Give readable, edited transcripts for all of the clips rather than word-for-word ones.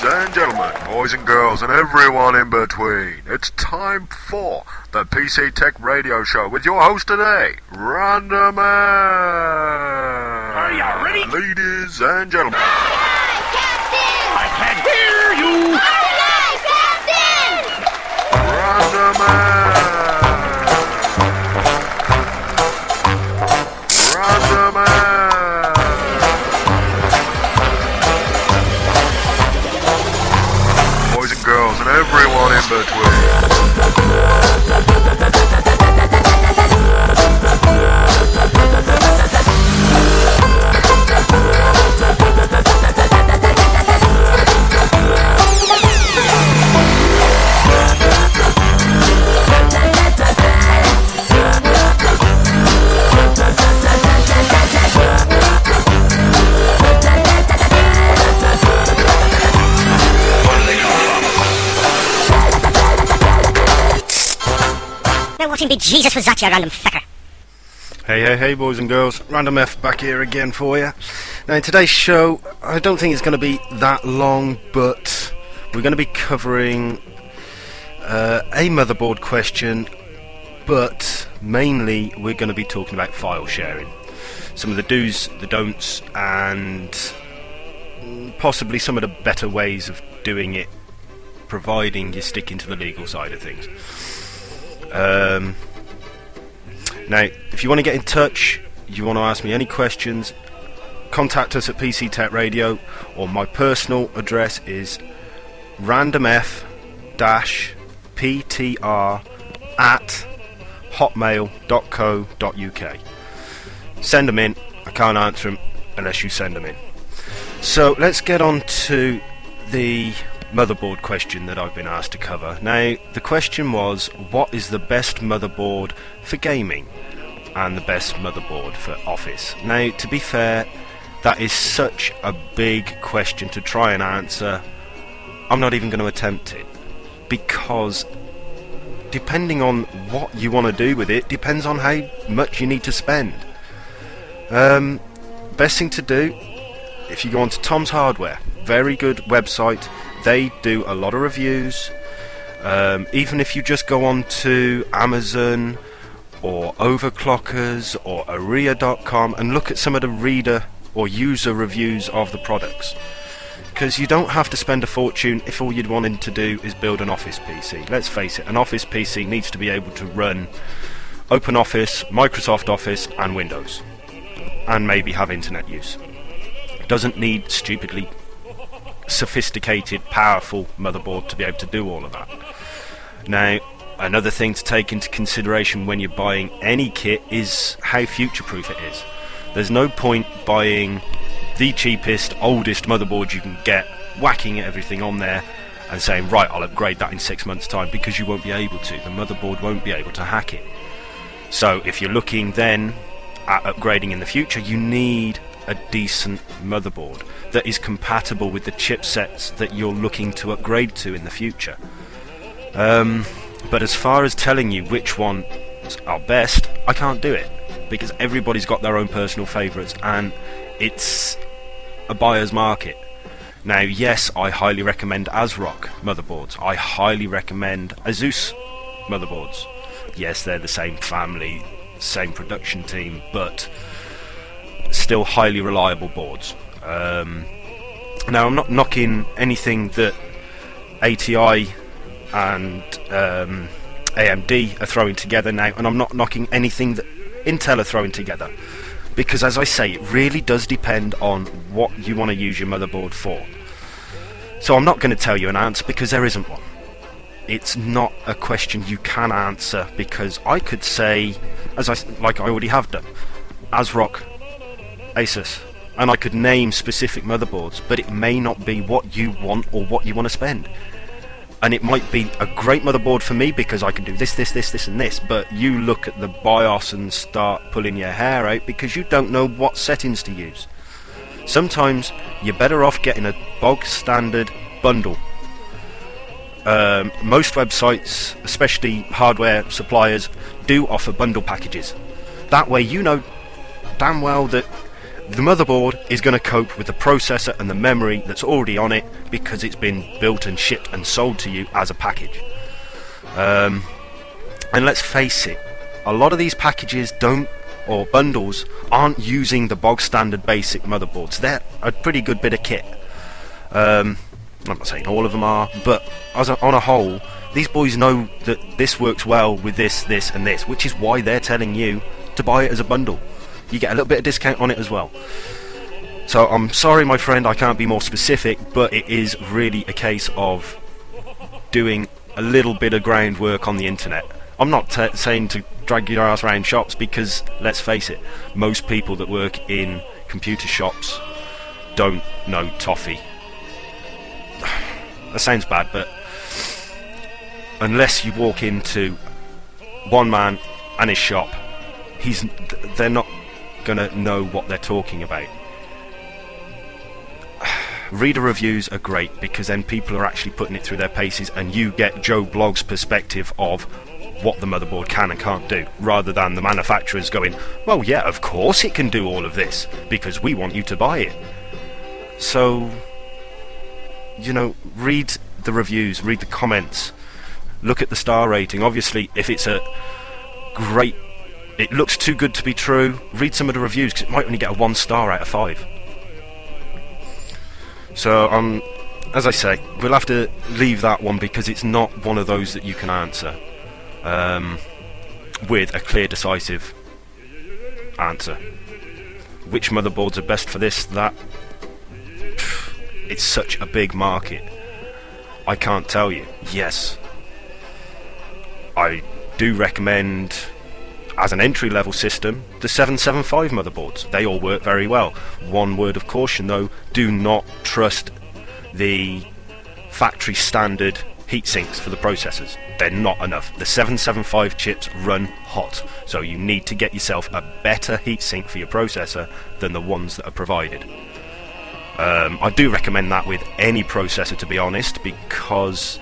and gentlemen, boys and girls, and everyone in between, it's time for the PC Tech Radio Show with your host today, Random Man. Are you ready? Ladies and gentlemen. Aye, aye, Captain! I can't hear you! Aye, aye, Captain! Random Man. Random Man. Girls and everyone in between. What in be Jesus was that, you random fecker? Hey, boys and girls. Random F back here again for you. Now, in today's show, I don't think it's going to be that long, but we're going to be covering a motherboard question, but mainly we're going to be talking about file sharing. Some of the do's, the don'ts, and possibly some of the better ways of doing it, providing you're sticking to the legal side of things. Now, if you want to get in touch, you want to ask me any questions, contact us at PCTechRadio, or my personal address is randomf-ptr@hotmail.co.uk. Send them in. I can't answer them unless you send them in. So let's get on to the motherboard question that I've been asked to cover. Now, the question was, what is the best motherboard for gaming and the best motherboard for office? Now, to be fair, that is such a big question to try and answer. I'm not even going to attempt it, because depending on what you want to do with it depends on how much you need to spend. Best thing to do, if you go onto Tom's Hardware, very good website. They do a lot of reviews. Even if you just go on to Amazon or Overclockers or Aria.com and look at some of the reader or user reviews of the products, because you don't have to spend a fortune if all you're wanting to do is build an Office PC. Let's face it, an Office PC needs to be able to run OpenOffice, Microsoft Office and Windows, and maybe have internet use. It doesn't need stupidly sophisticated, powerful motherboard to be able to do all of that. Now, another thing to take into consideration when you're buying any kit is how future-proof it is. There's no point buying the cheapest, oldest motherboard you can get, whacking everything on there and saying, right, I'll upgrade that in 6 months' time, because you won't be able to. The motherboard won't be able to hack it. So if you're looking then at upgrading in the future, you need a decent motherboard that is compatible with the chipsets that you're looking to upgrade to in the future. But as far as telling you which ones are best, I can't do it, because everybody's got their own personal favourites and it's a buyer's market. Now, yes, I highly recommend ASRock motherboards. I highly recommend Asus motherboards. Yes, they're the same family, same production team, but still highly reliable boards. Now, I'm not knocking anything that ATI and AMD are throwing together now, and I'm not knocking anything that Intel are throwing together, because, as I say, it really does depend on what you want to use your motherboard for. So I'm not going to tell you an answer, because there isn't one. It's not a question you can answer, because I could say, like I already have done, ASRock, Asus, and I could name specific motherboards, but it may not be what you want or what you want to spend. And it might be a great motherboard for me because I can do this, and this, but you look at the BIOS and start pulling your hair out because you don't know what settings to use. Sometimes you're better off getting a bog standard bundle. Most websites, especially hardware suppliers, do offer bundle packages. That way you know damn well that The motherboard is going to cope with the processor and the memory that's already on it because it's been built and shipped and sold to you as a package. And let's face it, a lot of these packages or bundles aren't using the bog standard basic motherboards. They're a pretty good bit of kit. I'm not saying all of them are, but on a whole, these boys know that this works well with this, and this, which is why they're telling you to buy it as a bundle. You get a little bit of discount on it as well. So I'm sorry, my friend, I can't be more specific, but it is really a case of doing a little bit of groundwork on the internet. I'm not saying to drag your ass around shops, because let's face it, most people that work in computer shops don't know toffee. That sounds bad, but unless you walk into one man and his shop, they're not gonna know what they're talking about. Reader reviews are great because then people are actually putting it through their paces, and you get Joe Blogg's perspective of what the motherboard can and can't do, rather than the manufacturers going, well, yeah, of course it can do all of this because we want you to buy it. So, read the reviews, read the comments, look at the star rating. Obviously, if it's it looks too good to be true, read some of the reviews, because it might only get a 1 star out of 5. So, as I say, we'll have to leave that one because it's not one of those that you can answer with a clear, decisive answer. Which motherboards are best for this, that? It's such a big market. I can't tell you. Yes, I do recommend, as an entry-level system, the 775 motherboards. They all work very well. One word of caution though, do not trust the factory standard heat sinks for the processors. They're not enough. The 775 chips run hot, so you need to get yourself a better heat sink for your processor than the ones that are provided. I do recommend that with any processor, to be honest, because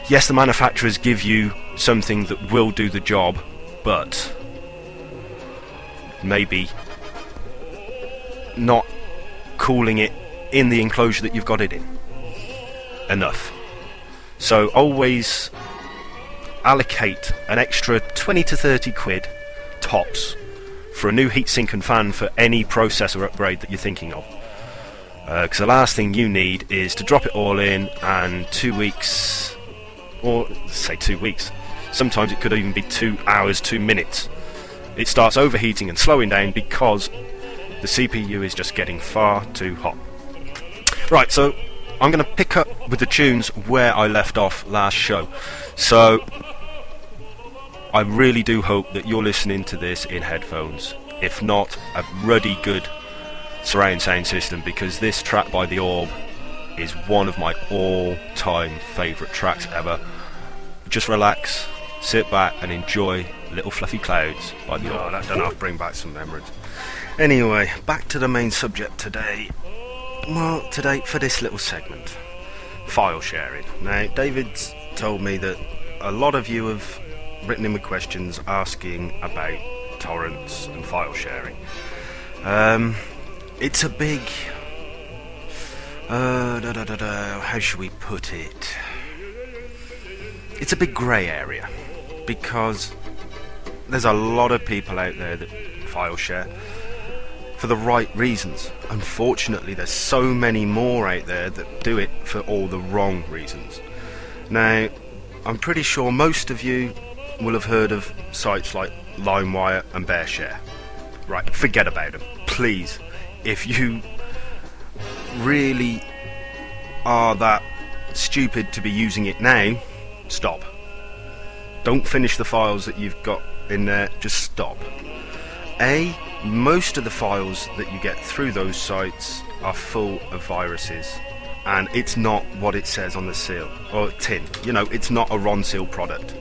yes, the manufacturers give you something that will do the job, but maybe not cooling it in the enclosure that you've got it in enough. So always allocate an extra 20 to 30 quid tops for a new heatsink and fan for any processor upgrade that you're thinking of. Because the last thing you need is to drop it all in and 2 weeks, or say 2 weeks, sometimes it could even be 2 hours, 2 minutes, it starts overheating and slowing down because the CPU is just getting far too hot. Right, so I'm going to pick up with the tunes where I left off last show. So I really do hope that you're listening to this in headphones, if not a ruddy good surround sound system, because this track by The Orb is one of my all-time favourite tracks ever. Just relax, sit back and enjoy Little Fluffy Clouds by The Orb. That done I'll bring back some memories. Anyway, back to the main subject today. Well, today for this little segment, file sharing. Now, David's told me that a lot of you have written in with questions asking about torrents and file sharing. It's a big how should we put it? It's a big grey area, because there's a lot of people out there that file share for the right reasons. Unfortunately, there's so many more out there that do it for all the wrong reasons. Now, I'm pretty sure most of you will have heard of sites like LimeWire and BearShare. Right, forget about them, please. If you really are that stupid to be using it now, stop. Don't finish the files that you've got in there, just stop. Most of the files that you get through those sites are full of viruses, and it's not what it says on the seal or tin. It's not a RON seal product.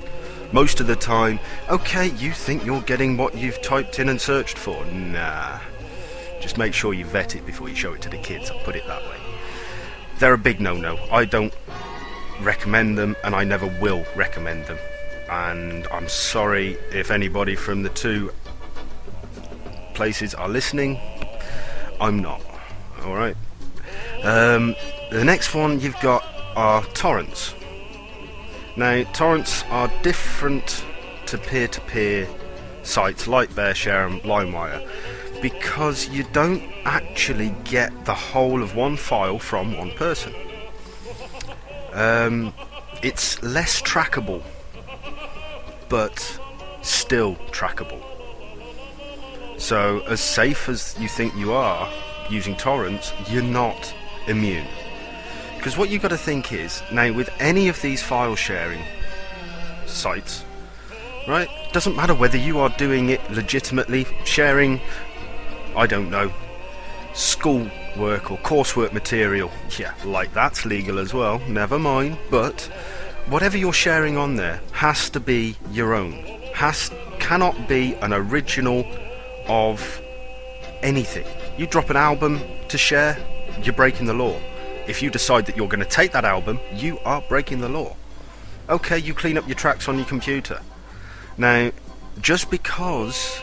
Most of the time, okay, you think you're getting what you've typed in and searched for. Nah. Just make sure you vet it before you show it to the kids, I'll put it that way. They're a big no-no. I don't recommend them, and I never will recommend them. And I'm sorry if anybody from the two places are listening. I'm not. Alright. The next one you've got are torrents. Now, torrents are different to peer-to-peer sites like BearShare and LimeWire because you don't actually get the whole of one file from one person. It's less trackable, but still trackable. So, as safe as you think you are using torrents, you're not immune. Because what you've got to think is, now with any of these file sharing sites, right, doesn't matter whether you are doing it legitimately, sharing, I don't know, school work or coursework material, yeah, like that's legal as well, never mind, but whatever you're sharing on there has to be your own, cannot be an original of anything. You drop an album to share, you're breaking the law. If you decide that you're going to take that album, you are breaking the law. Okay, you clean up your tracks on your computer. Now, just because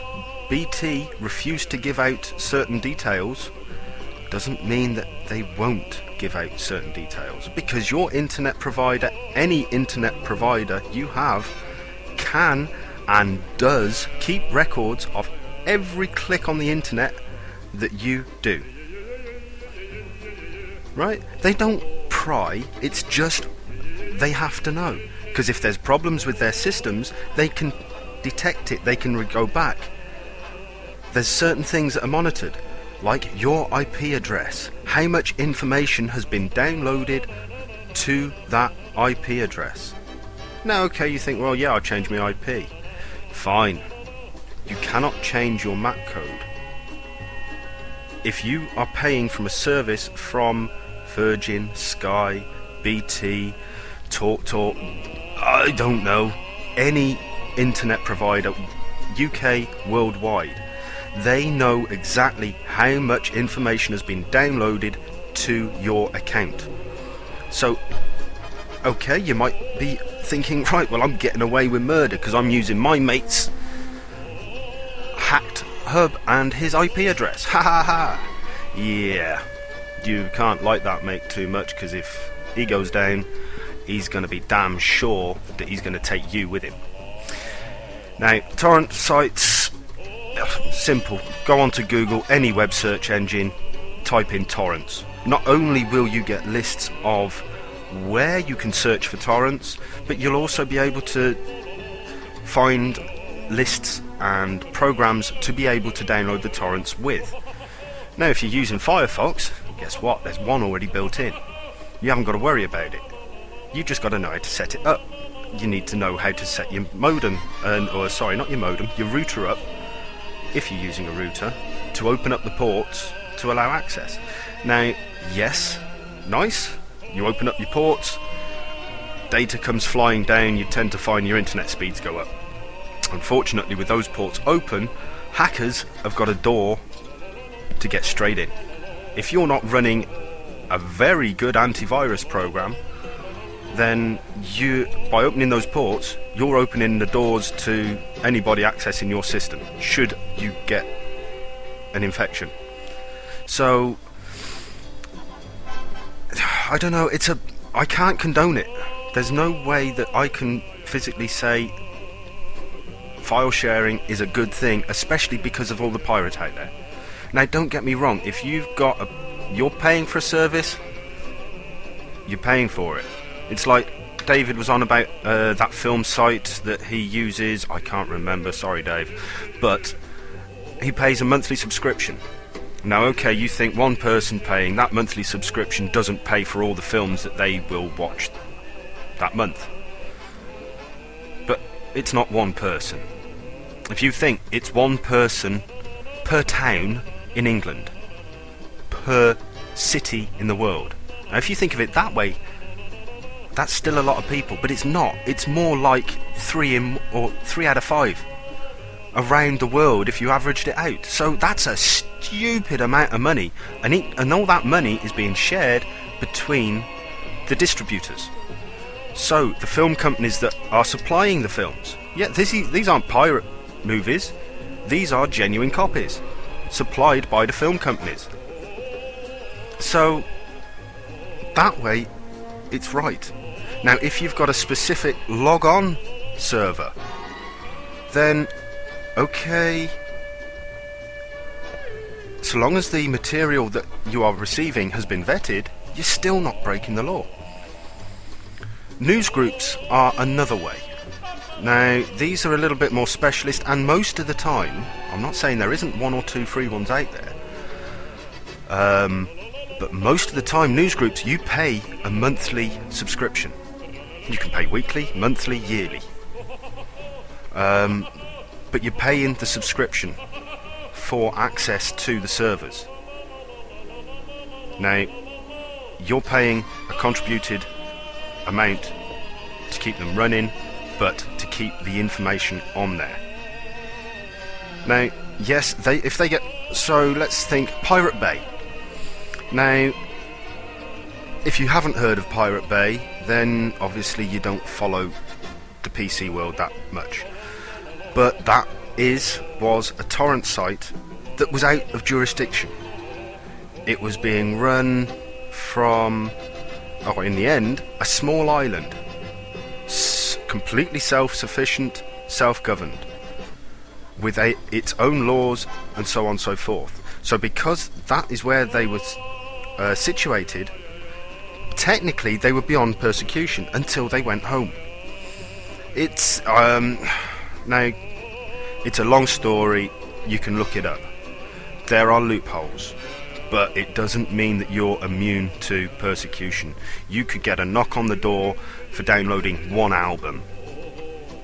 BT refused to give out certain details doesn't mean that they won't give out certain details, because your internet provider, any internet provider you have, can and does keep records of every click on the internet that you do. Right? They don't pry, it's just they have to know. Because if there's problems with their systems, they can detect it, they can go back. There's certain things that are monitored, like your IP address. How much information has been downloaded to that IP address? Now, okay, you think, well, yeah, I'll change my IP. Fine. You cannot change your MAC code. If you are paying from a service from Virgin, Sky, BT, TalkTalk, I don't know, any internet provider, UK, worldwide, they know exactly how much information has been downloaded to your account. So, okay, you might be thinking, right, well, I'm getting away with murder because I'm using my mate's hacked hub and his IP address. Ha ha ha. Yeah, you can't like that mate too much, because if he goes down, he's going to be damn sure that he's going to take you with him. Now, torrent sites, simple. Go onto Google, any web search engine, type in torrents. Not only will you get lists of where you can search for torrents, but you'll also be able to find lists and programs to be able to download the torrents with. Now, if you're using Firefox, guess what? There's one already built in. You haven't got to worry about it. You've just got to know how to set it up. You need to know how to set your modem, your router up, if you're using a router, to open up the ports to allow access. Now, yes, nice, you open up your ports, data comes flying down, you tend to find your internet speeds go up. Unfortunately, with those ports open, hackers have got a door to get straight in. If you're not running a very good antivirus program, then by opening those ports, you're opening the doors to anybody accessing your system, should you get an infection. So, I don't know, I can't condone it. There's no way that I can physically say file sharing is a good thing, especially because of all the pirates out there. Now, don't get me wrong, if you're paying for a service, you're paying for it. It's like David was on about that film site that he uses. I can't remember, sorry Dave, but he pays a monthly subscription. Now, okay, you think one person paying that monthly subscription doesn't pay for all the films that they will watch that month. But it's not one person. If you think it's one person per town in England, per city in the world. Now, if you think of it that way, that's still a lot of people, but it's not. It's more like 3 out of 5 around the world if you averaged it out. So that's a stupid amount of money, and all that money is being shared between the distributors. So the film companies that are supplying the films, yeah, these aren't pirate movies, these are genuine copies supplied by the film companies. So that way it's right. Now if you've got a specific log-on server, then okay, so long as the material that you are receiving has been vetted, you're still not breaking the law. News groups are another way. Now these are a little bit more specialist, and most of the time, I'm not saying there isn't one or two free ones out there, but most of the time news groups, you pay a monthly subscription. You can pay weekly, monthly, yearly, but you're paying the subscription for access to the servers. Now you're paying a contributed amount to keep them running, but to keep the information on there. Now yes, if they get, so let's think Pirate Bay. Now if you haven't heard of Pirate Bay, then obviously you don't follow the PC world that much, but that was a torrent site that was out of jurisdiction. It was being run from, in the end, a small island, completely self-sufficient, self-governed, with its own laws and so on and so forth. So because that is where they were situated, technically they were beyond persecution until they went home. It's now it's a long story, you can look it up. There are loopholes, but it doesn't mean that you're immune to persecution. You could get a knock on the door for downloading one album,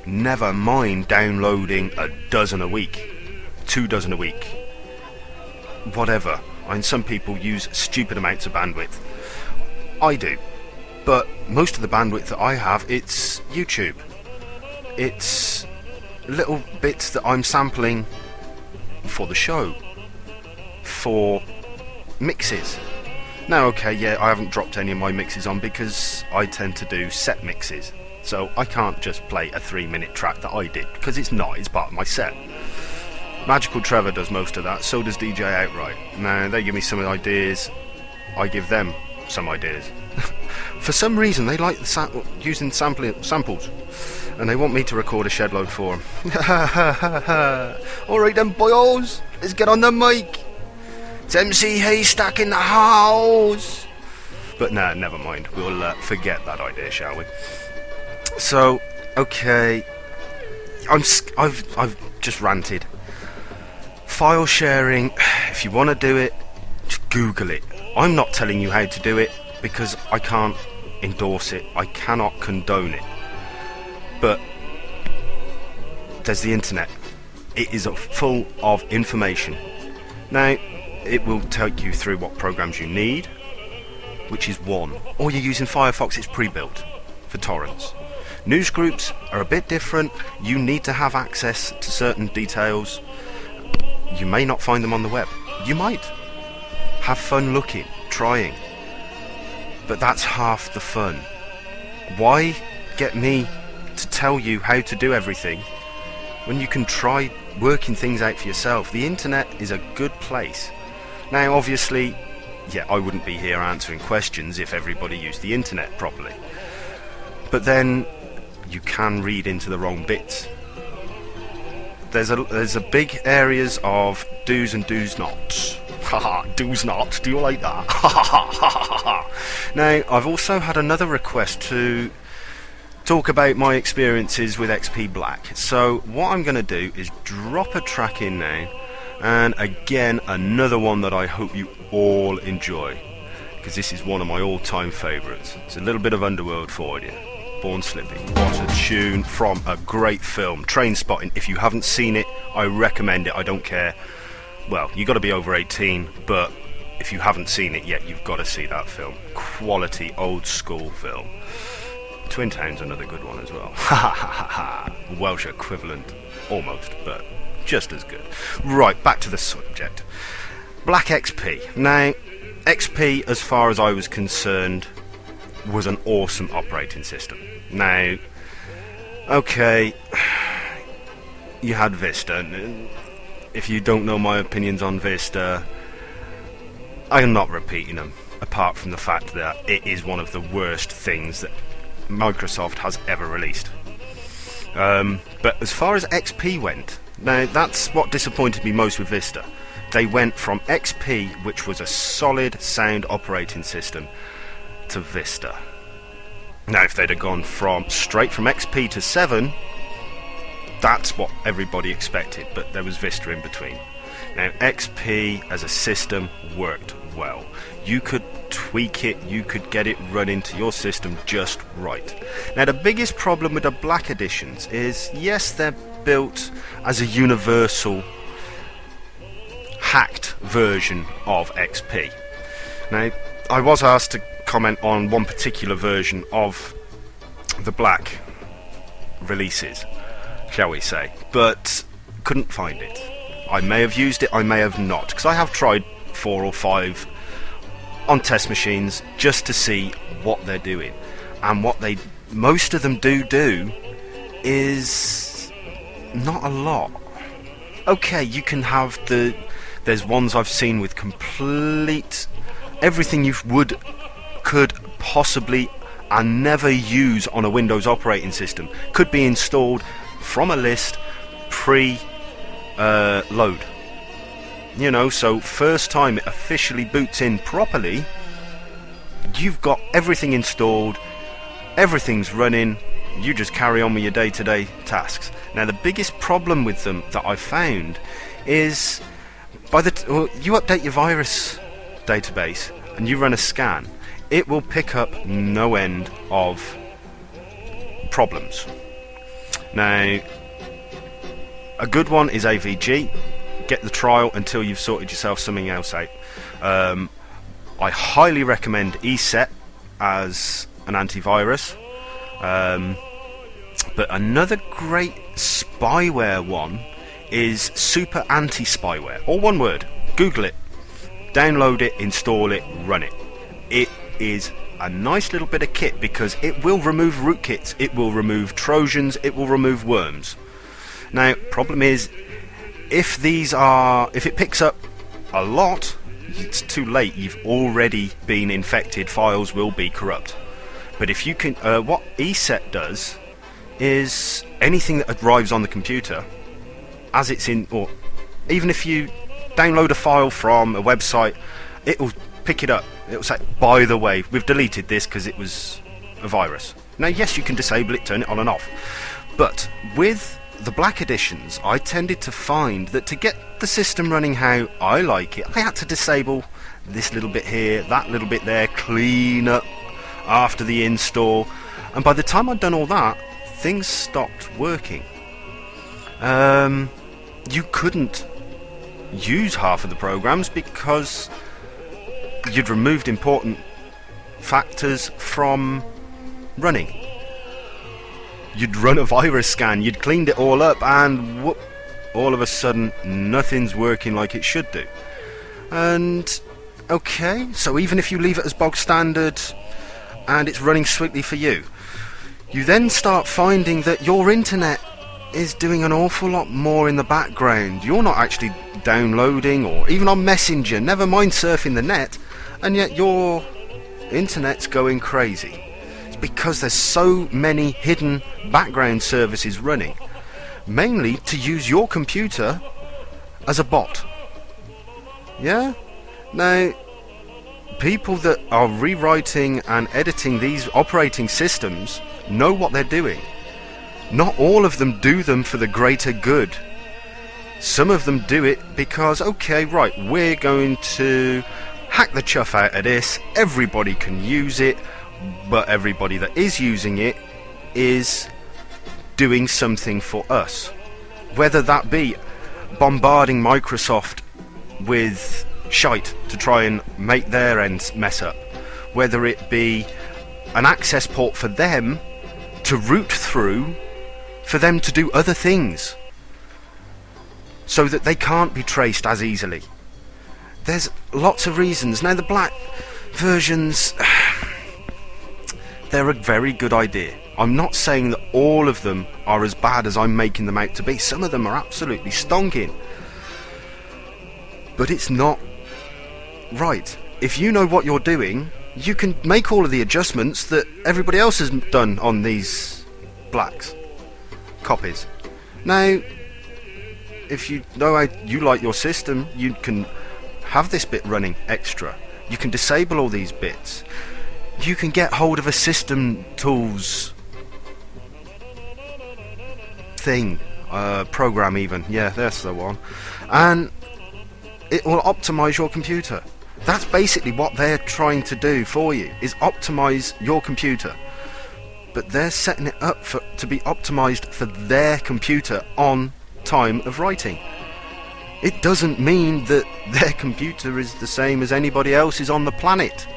never mind downloading a dozen a week, 2 dozen a week, whatever. I mean, some people use stupid amounts of bandwidth. I do, but most of the bandwidth that I have, it's YouTube. It's little bits that I'm sampling for the show, for mixes. Now okay, yeah, I haven't dropped any of my mixes on because I tend to do set mixes, so I can't just play a 3-minute track that I did, because it's part of my set. Magical Trevor does most of that, so does DJ Outright. Now they give me some ideas, I give them some ideas. For some reason they like using samples, and they want me to record a shed load for them. Alright then boys, let's get on the mic. It's MC Haystack in the house. But nah, never mind, we'll forget that idea, shall we? So okay, I've just ranted. File sharing, if you want to do it, just Google it. I'm not telling you how to do it because I can't endorse it, I cannot condone it. But there's the internet. It is full of information. Now, it will take you through what programs you need, which is one. Or you're using Firefox, it's pre-built for torrents. News groups are a bit different. You need to have access to certain details. You may not find them on the web. You might. Have fun looking, trying. But that's half the fun. Why get me to tell you how to do everything when you can try working things out for yourself? The internet is a good place. Now obviously, yeah, I wouldn't be here answering questions if everybody used the internet properly. But then you can read into the wrong bits. There's a big areas of do's and do's nots. Haha, do's nots, do you like that? Now, I've also had another request to talk about my experiences with XP Black. So what I'm going to do is drop a track in now, and again another one that I hope you all enjoy, because this is one of my all-time favourites. It's a little bit of Underworld for you. Born Slippy. What a tune from a great film, Trainspotting. If you haven't seen it, I recommend it. I don't care. Well, you got to be over 18, but if you haven't seen it yet, you've got to see that film. Quality old school film. Twin Town's another good one as well. Ha ha ha ha. Welsh equivalent, almost, but just as good. Right, back to the subject. Black XP. Now, XP, as far as I was concerned, was an awesome operating system. Now, okay, you had Vista. If you don't know my opinions on Vista, I'm not repeating them, apart from the fact that it is one of the worst things that Microsoft has ever released. But as far as XP went, now that's what disappointed me most with Vista. They went from XP, which was a solid, sound operating system, to Vista. Now, if they'd have gone straight from XP to 7, that's what everybody expected, but there was Vista in between. Now, XP as a system worked well. You could tweak it, you could get it running to your system just right. Now, the biggest problem with the Black Editions is, yes, they're built as a universal hacked version of XP. Now, I was asked to comment on one particular version of the Black releases, shall we say, but couldn't find it. I may have used it, I may have not, because I have tried 4 or 5 on test machines just to see what they're doing. And what most of them do is not a lot. Okay, you can have there's ones I've seen with complete everything you could possibly and never use on a Windows operating system could be installed from a list pre-load. So first time it officially boots in properly, you've got everything installed, everything's running, you just carry on with your day-to-day tasks. Now, the biggest problem with them that I found is you update your virus database and you run a scan, it will pick up no end of problems. Now, a good one is AVG. Get the trial until you've sorted yourself something else out. I highly recommend ESET as an antivirus. But another great spyware one is Super Anti-Spyware. All one word. Google it. Download it, install it, run it. It is a nice little bit of kit because it will remove rootkits, it will remove Trojans, it will remove worms. Now, problem is, if it picks up a lot, it's too late. You've already been infected. Files will be corrupt. But if you can, what ESET does is anything that arrives on the computer, as it's in, or even if you download a file from a website, it will pick it up. It will say, by the way, we've deleted this because it was a virus. Now, yes, you can disable it, turn it on and off. But with the Black Editions, I tended to find that to get the system running how I like it, I had to disable this little bit here, that little bit there, clean up after the install, and by the time I'd done all that, things stopped working. You couldn't use half of the programs because you'd removed important factors from running. You'd run a virus scan, you'd cleaned it all up, and whoop, all of a sudden nothing's working like it should do. And okay, so even if you leave it as bog standard and it's running sweetly for you, you then start finding that your internet is doing an awful lot more in the background. You're not actually downloading or even on Messenger, never mind surfing the net, and yet your internet's going crazy. It's because there's so many hidden background services running, mainly to use your computer as a bot. Yeah? Now, people that are rewriting and editing these operating systems know what they're doing. Not all of them do them for the greater good. Some of them do it because, okay, right, we're going to hack the chuff out of this, everybody can use it, but everybody that is using it is doing something for us. Whether that be bombarding Microsoft with shite to try and make their ends mess up, whether it be an access port for them to root through for them to do other things so that they can't be traced as easily. There's lots of reasons. Now, the Black versions, they're a very good idea. I'm not saying that all of them are as bad as I'm making them out to be. Some of them are absolutely stonking. But it's not right, if you know what you're doing, you can make all of the adjustments that everybody else has done on these blacks copies. Now, if you know how you like your system, you can have this bit running extra. You can disable all these bits. You can get hold of a system tools thing, program even. Yeah, that's the one. And it will optimize your computer. That's basically what they're trying to do for you, is optimize your computer. But they're setting it up to be optimized for their computer on time of writing. It doesn't mean that their computer is the same as anybody else's on the planet.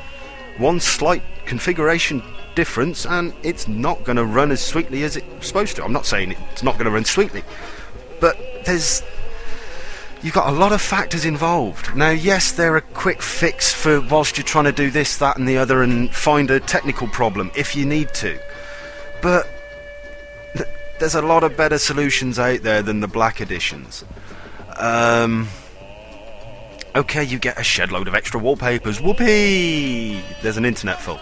One slight configuration difference and it's not going to run as sweetly as it's supposed to. I'm not saying it's not going to run sweetly, but you've got a lot of factors involved. Now, yes, they're a quick fix for whilst you're trying to do this, that and the other and find a technical problem if you need to. But there's a lot of better solutions out there than the black editions. Okay, you get a shed load of extra wallpapers. Whoopee! There's an internet full.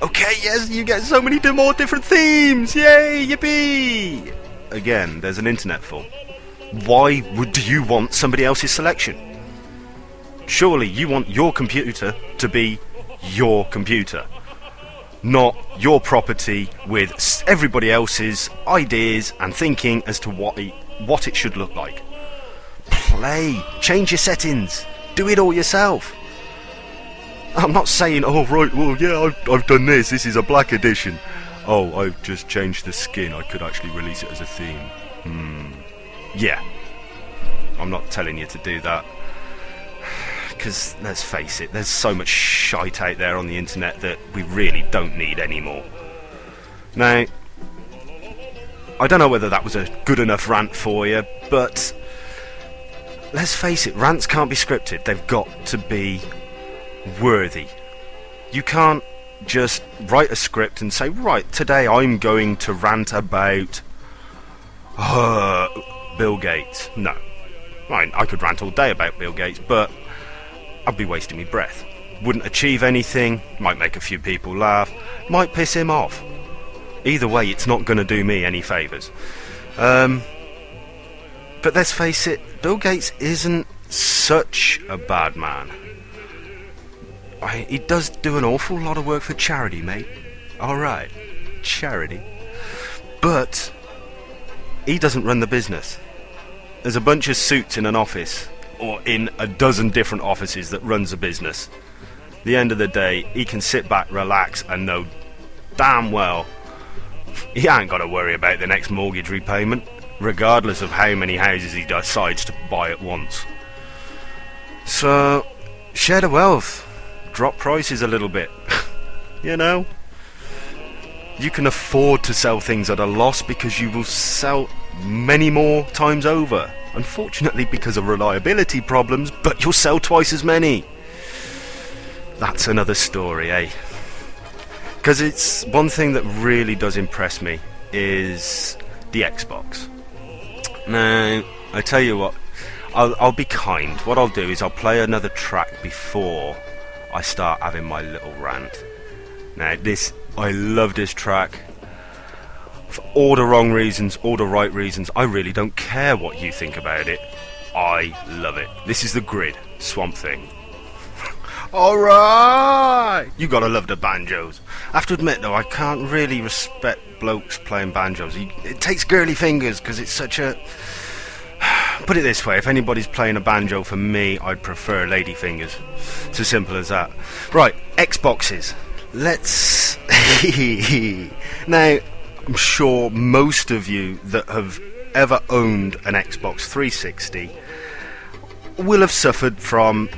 Okay, yes, you get so many more different themes. Yay, yippee! Again, there's an internet full. Why do you want somebody else's selection? Surely you want your computer to be your computer, not your property with everybody else's ideas and thinking as to what it should look like. Change your settings, do it all yourself. I'm not saying, oh right, well yeah, I've done this is a black edition. Oh, I've just changed the skin, I could actually release it as a theme. Yeah, I'm not telling you to do that, because let's face it, there's so much shite out there on the internet that we really don't need anymore. Now, I don't know whether that was a good enough rant for you, but let's face it, rants can't be scripted. They've got to be worthy. You can't just write a script and say, right, today I'm going to rant about Bill Gates. No. I could rant all day about Bill Gates, but I'd be wasting my breath. Wouldn't achieve anything, might make a few people laugh, might piss him off. Either way, it's not going to do me any favours. But let's face it, Bill Gates isn't such a bad man. He does do an awful lot of work for charity, mate. Alright, charity. But he doesn't run the business. There's a bunch of suits in an office, or in a dozen different offices that runs a business. At the end of the day, he can sit back, relax, and know damn well he ain't got to worry about the next mortgage repayment, regardless of how many houses he decides to buy at once. So, share the wealth. Drop prices a little bit. You know? You can afford to sell things at a loss because you will sell many more times over. Unfortunately, because of reliability problems, but you'll sell twice as many. That's another story, eh? Because it's one thing that really does impress me is the Xbox. Now, I tell you what, I'll be kind. What I'll do is I'll play another track before I start having my little rant. Now, I love this track. For all the wrong reasons, all the right reasons. I really don't care what you think about it. I love it. This is the Grid, Swamp Thing. Alright! You gotta love the banjos. I have to admit though, I can't really respect blokes playing banjos. It takes girly fingers because it's such a... Put it this way, if anybody's playing a banjo for me, I'd prefer lady fingers. It's as simple as that. Right, Xboxes. Let's... Now, I'm sure most of you that have ever owned an Xbox 360 will have suffered from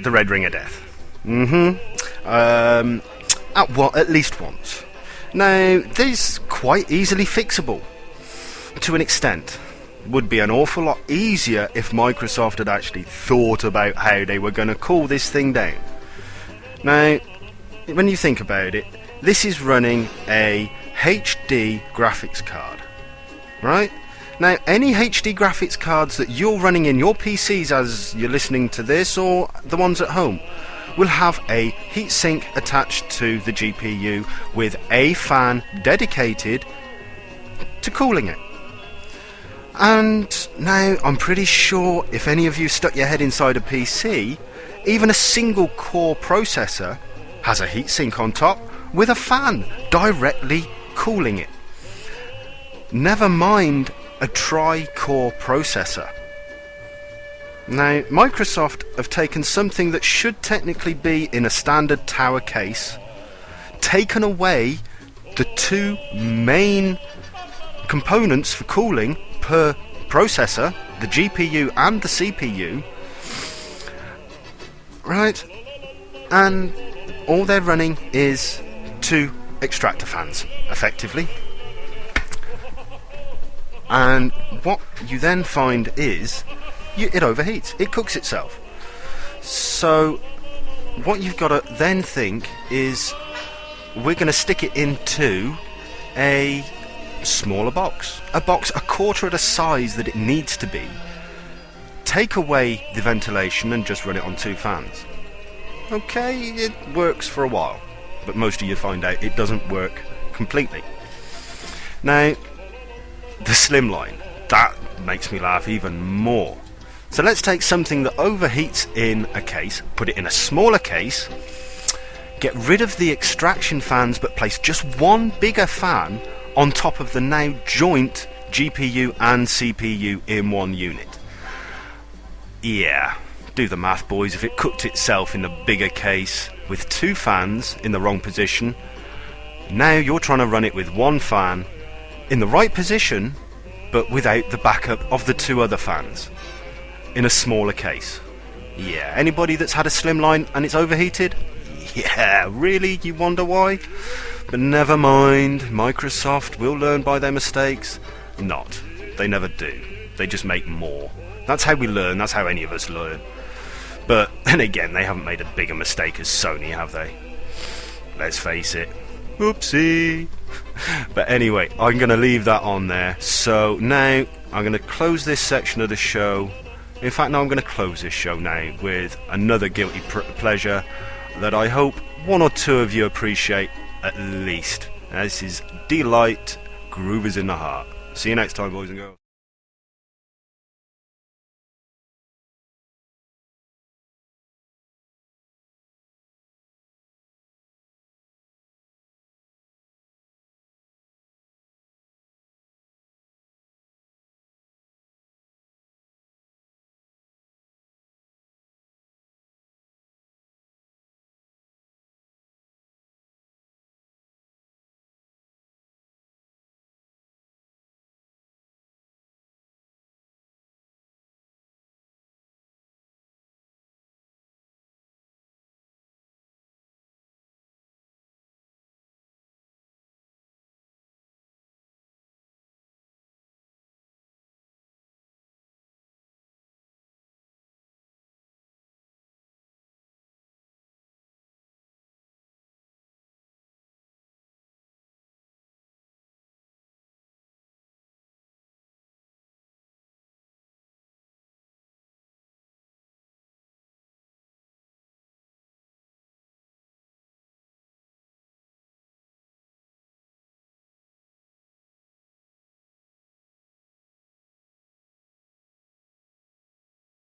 the red ring of death. At least once. Now, this is quite easily fixable to an extent. Would be an awful lot easier if Microsoft had actually thought about how they were going to cool this thing down. Now, when you think about it, this is running a HD graphics card, right? Now, any HD graphics cards that you're running in your PCs as you're listening to this, or the ones at home, will have a heatsink attached to the GPU with a fan dedicated to cooling it. And now, I'm pretty sure if any of you stuck your head inside a PC, even a single core processor has a heatsink on top with a fan directly cooling it. Never mind a tri-core processor. Now, Microsoft have taken something that should technically be in a standard tower case, taken away the two main components for cooling per processor, the GPU and the CPU, right? And all they're running is two extractor fans, effectively. And what you then find is it overheats, it cooks itself. So what you've got to then think is, we're going to stick it into a smaller box, a quarter of the size that it needs to be, take away the ventilation and just run it on two fans. Okay, it works for a while, but most of you find out it doesn't work completely. Now, the slimline, that makes me laugh even more. So let's take something that overheats in a case, put it in a smaller case, get rid of the extraction fans but place just one bigger fan on top of the now joint GPU and CPU in one unit. Yeah, do the math, boys. If it cooked itself in the bigger case with two fans in the wrong position, now you're trying to run it with one fan in the right position but without the backup of the two other fans in a smaller case. Yeah, anybody that's had a slimline and it's overheated? Yeah, really? You wonder why? But never mind, Microsoft will learn by their mistakes. Not. They never do. They just make more. That's how we learn, that's how any of us learn. But then again, they haven't made a bigger mistake as Sony, have they? Let's face it. Oopsie. But anyway, I'm going to leave that on there. So now, I'm going to close this section of the show. In fact, no, I'm going to close this show now with another guilty pleasure that I hope one or two of you appreciate at least. This is Delight, Groove is in the Heart. See you next time, boys and girls.